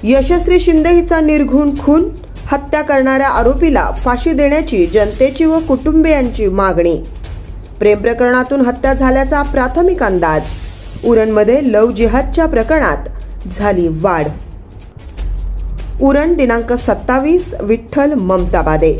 यशस्वी शिंदे हिचा निर्घृण खून, हत्या करणाऱ्या आरोपीला फाशी देण्याची जनतेची व कुटुंबियांची मागणी। प्रेम प्रकरणातून हत्या झाल्याचा प्राथमिक अंदाज। उरणमध्ये लव्ह जिहादच्या प्रकरणात झाली वाढ। उरण दिनांक 27 विठ्ठल ममताबादे।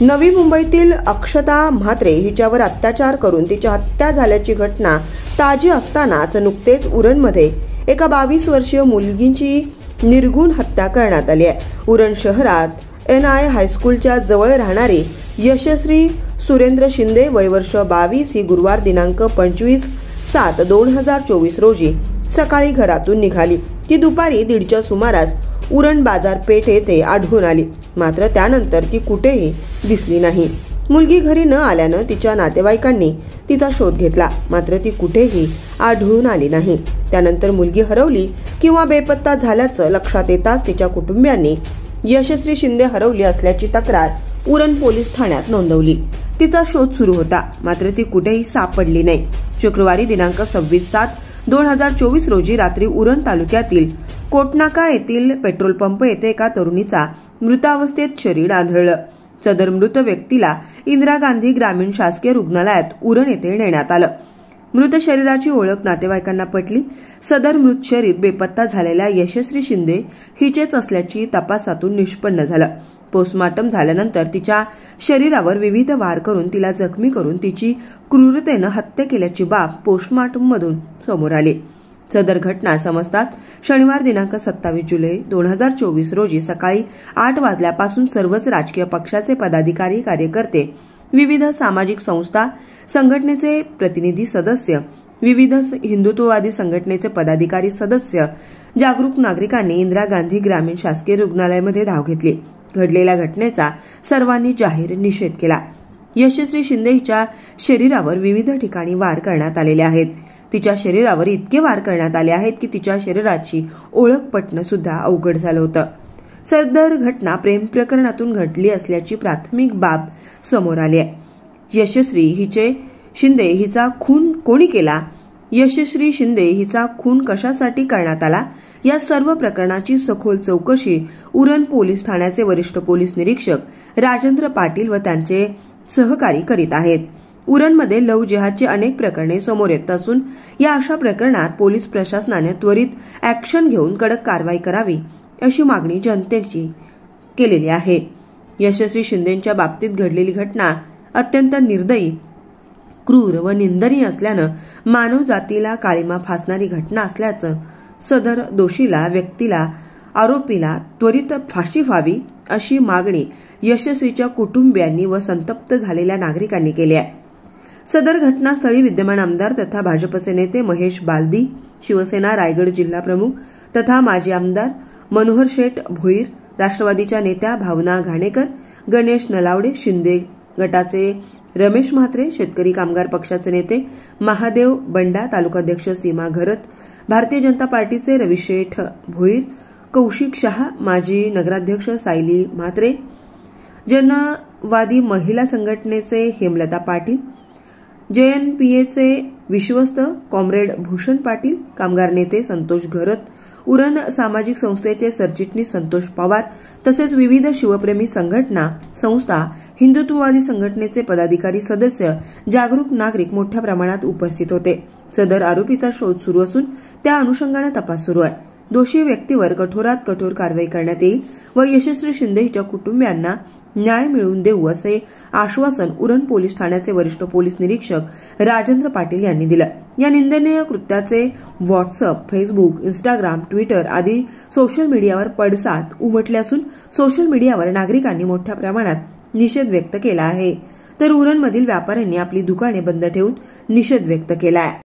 नवी मुंबईतील अक्षता म्हात्रे हिच्यावर अत्याचार करून तिची हत्या झाल्याची घटना ताजी असतानाच नुकतेच उरणमध्ये एका 22 वर्षीय मुलगीची निर्घृण हत्या करण्यात आली आहे। उरण शहरात NI हायस्कूलच्या जवळ राहणारी यशस्वी सुरेंद्र शिंदे वय वर्ष 22 ही गुरुवार दिनांक 25/7/2024 रोजी सकाळी घरातून निघाली। ती दुपारी 1:30च्या सुमारास उरण बाजारपेठ येथे आढळून आली, मात्र त्यानंतर ती कुठेही दिसली नाही। मुलगी घरी न आल्यानं तिच्या नातेवाईकांनी तिचा शोध घेतला, मात्र ती कुठेही आढळून आली नाही। त्यानंतर मुलगी हरवली किंवा बेपत्ता झाल्याचं लक्षात येताच तिच्या कुटुंबियांनी यशस्वी शिंदे हरवली असल्याची तक्रार उरण पोलीस ठाण्यात नोंदवली। तिचा शोध सुरू होता, मात्र ती कुठेही सापडली नाही। शुक्रवारी दिनांक 26/7/2024 रोजी रात्री उरण तालुक्यातील कोटनाका येथील पेट्रोल पंप येथे एका तरुणीचा मृतावस्थेत शरीर आढळलं। सदर मृत व्यक्तीला इंदिरा गांधी ग्रामीण शासकीय रुग्णालयात उरण येथे नेण्यात आलं। मृत शरीराची ओळख नातेवाईकांना पटली। सदर मृत शरीर बेपत्ता झालेल्या यशस्वी शिंदे हिचेच असल्याची तपासातून निष्पन्न झालं। पोस्टमॉर्टम झाल्यानंतर तिच्या शरीरावर विविध वार करून तिला जखमी करून तिची क्रूरतेनं हत्या केल्याची बाब पोस्टमॉर्टममधून समोर आली। सदर घटना समजतात शनिवार दिनांक 27 जुलै 2024 रोजी सकाळी 8 वाजल्यापासून सर्वच राजकीय पक्षाचे पदाधिकारी, कार्यकर्ते, विविध सामाजिक संस्था, संघटनेचे प्रतिनिधी सदस्य, विविध हिंदुत्ववादी संघटनेचे पदाधिकारी सदस्य, जागरूक नागरिकांनी इंदिरा गांधी ग्रामीण शासकीय रुग्णालयामध्ये धाव घेतली। घडलेल्या घटनेचा सर्वांनी जाहीर निषेध केला। यशस्वी शिंदे हिच्या शरीरावर विविध ठिकाणी वार करण्यात आलेले आहेत। तिच्या शरीरावर इतके वार करण्यात आले आहेत की तिच्या शरीराची ओळख पटणं सुद्धा अवघड झालं होतं। सदर घटना प्रेम प्रकरणातून घडली असल्याची प्राथमिक बाब समोर आली आहे। यशस्वी शिंदे हिचा खून कोणी केला? यशस्वी शिंदे हिचा खून कशासाठी करण्यात आला? या सर्व प्रकरणाची सखोल चौकशी उरण पोलीस ठाण्याचे वरिष्ठ पोलीस निरीक्षक राजेंद्र पाटील व त्यांचे सहकारी करीत आहेत। उरणमध्ये लव्ह जिहादची अनेक प्रकरणे समोर येत असून या अशा प्रकरणात पोलीस प्रशासनाने त्वरित ॲक्शन घेऊन कडक कारवाई करावी अशी मागणी जनतेची केलेली आहे। यशस्वी शिंदेच्या बाबतीत घडलेली घटना अत्यंत निर्दयी, क्रूर व निंदनीय असल्यानं मानव जातीला काळिमा फासणारी घटना असल्याचं सदर दोषीला, व्यक्तीला, आरोपीला त्वरित फाशी व्हावी अशी मागणी यशस्वीच्या कुटुंबियांनी व संतप्त झालेल्या नागरिकांनी केली आहे। सदर घटनास्थळी विद्यमान आमदार तथा भाजपचे नेते महेश बालदी, शिवसेना रायगड जिल्हा प्रमुख तथा माजी आमदार मनोहर शेठ भोईर, राष्ट्रवादीच्या नेत्या भावना घाणेकर, गणेश नलावडे, शिंदे गटाचे रमेश म्हात्रे, शेतकरी कामगार पक्षाचे नेते महादेव बंडा, तालुकाध्यक्ष सीमा घरत, भारतीय जनता पार्टीचे रविशेठ भोईर, कौशिक शहा, माजी नगराध्यक्ष सायली म्हात्रे, जनवादी महिला संघटनेचे हेमलता पाटील, JNPAचे विश्वस्त कॉम्रेड भूषण पाटील, कामगार नेते संतोष घरत, उरण सामाजिक संस्थेचे सरचिटणीस संतोष पवार तसेच विविध शिवप्रेमी संघटना, संस्था, हिंदुत्ववादी संघटनेचे पदाधिकारी, सदस्य, जागरूक नागरिक मोठ्या प्रमाणात उपस्थित होते। सदर आरोपीचा शोध सुरू असून त्या अनुषंगाने तपास सुरू आहे। दोषी व्यक्तीवर कठोरात कठोर कारवाई करण्यात येईल व यशस्वी शिंदे हिच्या कुटुंबियांना न्याय मिळवून देऊ असे आश्वासन उरण पोलीस ठाण्याचे वरिष्ठ पोलीस निरीक्षक राजेंद्र पाटील यांनी दिलं। या निंदनीय कृत्याचे व्हॉट्सअप, फेसबुक, इंस्टाग्राम, ट्विटर आदी सोशल मीडियावर पडसाद उमटले असून सोशल मीडियावर नागरिकांनी मोठ्या प्रमाणात निषेध व्यक्त केला आहे, तर उरणमधील व्यापाऱ्यांनी आपली दुकाने बंद ठेवून निषेध व्यक्त केला आहे।